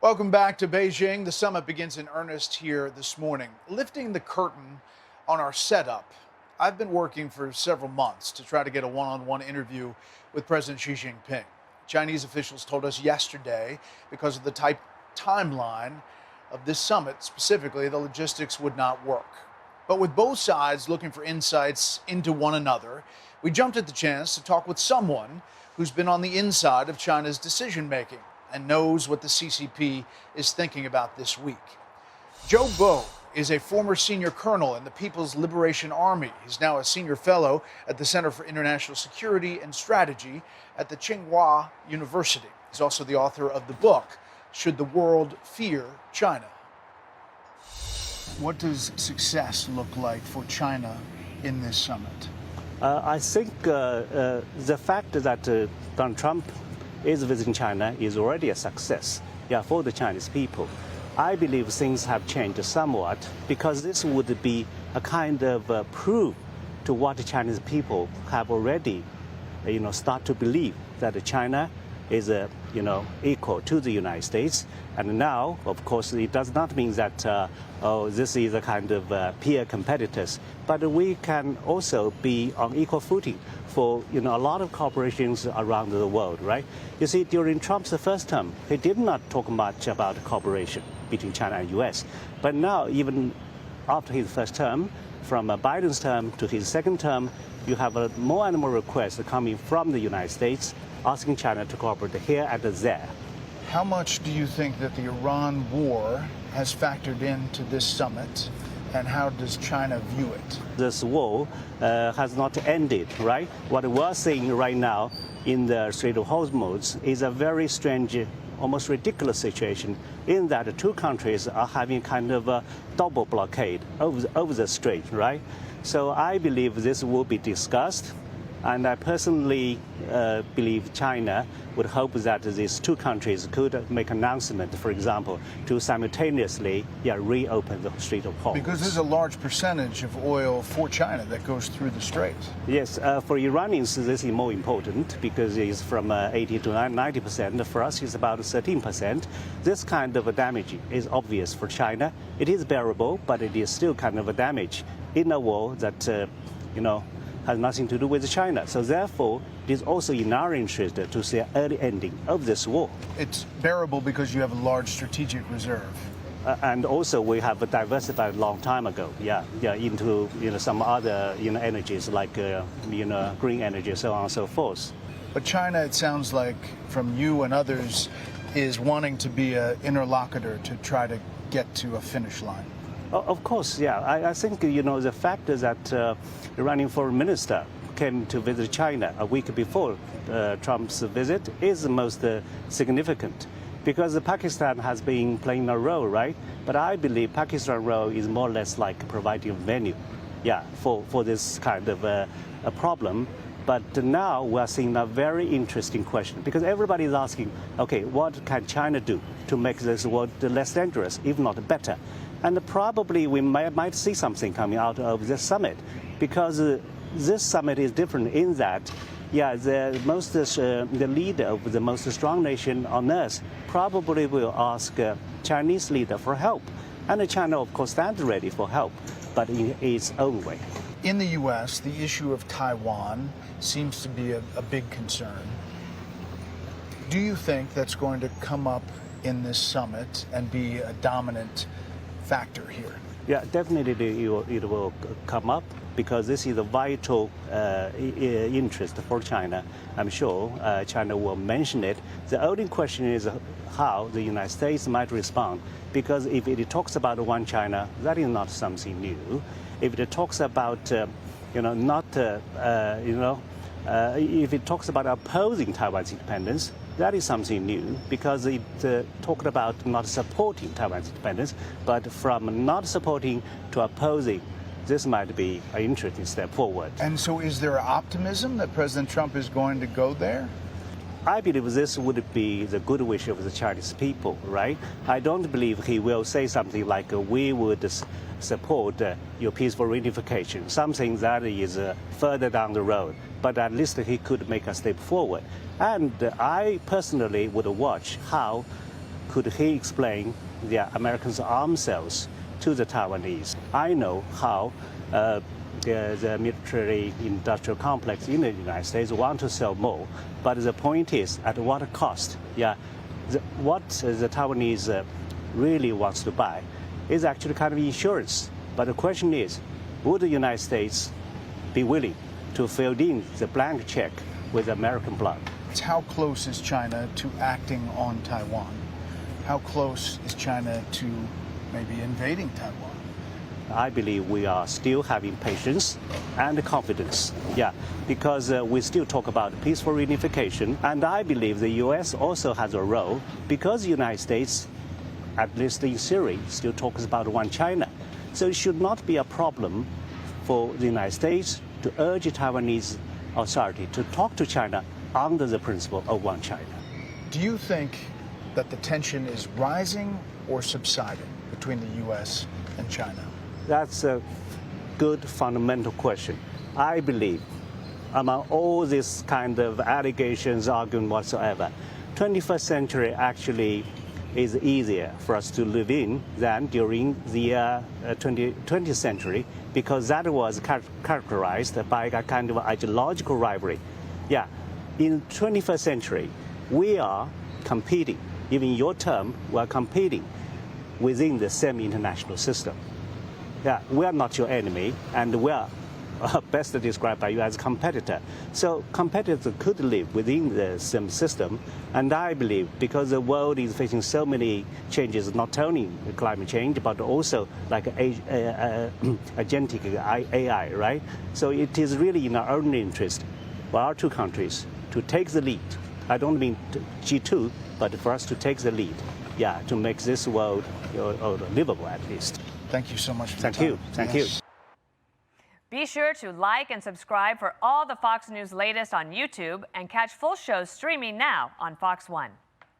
Welcome back to Beijing. The summit begins in earnest here this morning. Lifting the curtain on our setup, I've been working for several months to try to get a one-on-one interview with President Xi Jinping. Chinese officials told us yesterday, because of the tight timeline of this summit specifically, the logistics would not work. But with both sides looking for insights into one another, we jumped at the chance to talk with someone who's been on the inside of China's decision-making and knows what the CCP is thinking about this week. Zhou is a former senior colonel in the People's Liberation Army. He's now a senior fellow at the Center for International Security and Strategy at the Suffolk University. He's also the author of the book, Should the World Fear China? What does success look like for China in this summit? I think the fact that Donald Trump is visiting China is already a success, for the Chinese people. I believe things have changed somewhat because this would be a kind of proof to what the Chinese people have already, start to believe that China is, equal to the United States. And now, of course, it does not mean that, this is a kind of peer competitors, but we can also be on equal footing for, a lot of corporations around the world, right? You see, during Trump's first term, he did not talk much about cooperation between China and U.S. But now, even after his first term, from Biden's term to his second term, you have more and more requests coming from the United States asking China to cooperate here and there. How much do you think that the Iran war has factored into this summit, and how does China view it? This war has not ended, right? What we're seeing right now in the Strait of Hormuz is a very strange, almost ridiculous situation in that the two countries are having kind of a double blockade over the strait, right? So I believe this will be discussed. And I personally believe China would hope that these two countries could make an announcement, for example, to simultaneously reopen the Strait of Hormuz. Because there's a large percentage of oil for China that goes through the strait. Yes, for Iranians this is more important because it's from 80 to 90%. For us it's about 13%. This kind of damage is obvious for China. It is bearable, but it is still kind of a damage in a war that, has nothing to do with China. So therefore, it is also in our interest to see an early ending of this war. It's bearable because you have a large strategic reserve. And also we have diversified a long time ago, into some other energies like green energy, so on and so forth. But China, it sounds like, from you and others, is wanting to be an interlocutor to try to get to a finish line. Of course, I think, the fact that the Iranian foreign minister came to visit China a week before Trump's visit is the most significant because Pakistan has been playing a role, right? But I believe Pakistan's role is more or less like providing a venue, for this kind of a problem. But now we are seeing a very interesting question because everybody is asking, okay, what can China do to make this world less dangerous, if not better? And probably we might see something coming out of this summit because this summit is different in that, the leader of the most strong nation on earth probably will ask Chinese leader for help. And China, of course, stands ready for help, but in its own way. In the U.S., the issue of Taiwan seems to be a big concern. Do you think that's going to come up in this summit and be a dominant factor here? Yeah, definitely it will come up because this is a vital interest for China. I'm sure China will mention it. The only question is how the United States might respond because if it talks about one China, that is not something new. If it talks about, if it talks about opposing Taiwan's independence, that is something new because it talked about not supporting Taiwan's independence, but from not supporting to opposing. This might be an interesting step forward. And so is there optimism that President Trump is going to go there? I believe this would be the good wish of the Chinese people, right? I don't believe he will say something like, we would support your peaceful reunification, something that is further down the road. But at least he could make a step forward. And I personally would watch how could he explain the Americans' arms sales to the Taiwanese? I know how the military industrial complex in the United States want to sell more, but the point is at what cost? Yeah, what the Taiwanese really wants to buy is actually kind of insurance. But the question is, would the United States be willing to fill in the blank check with American blood? How close is China to acting on Taiwan? How close is China to maybe invading Taiwan? I believe we are still having patience and confidence, yeah, because we still talk about peaceful reunification, and I believe the U.S. also has a role because the United States, at least in theory, still talks about one China. So it should not be a problem for the United States to urge Taiwanese authority to talk to China under the principle of one China. Do you think that the tension is rising or subsiding between the U.S. and China? That's a good fundamental question. I believe among all these kind of allegations, argument whatsoever, 21st century actually is easier for us to live in than during the 20th century, because that was characterized by a kind of ideological rivalry. Yeah, in 21st century, we are competing, even your term, we are competing within the same international system. Yeah, we are not your enemy, and we are best described by you as competitor. So competitors could live within the same system, and I believe because the world is facing so many changes, not only climate change, but also like agentic AI, right? So it is really in our own interest for our two countries to take the lead. I don't mean G2, but for us to take the lead, yeah, to make this world livable at least. Thank you so much for Thank your you. time. Thank Yes. you. Be sure to like and subscribe for all the Fox News latest on YouTube and catch full shows streaming now on Fox One.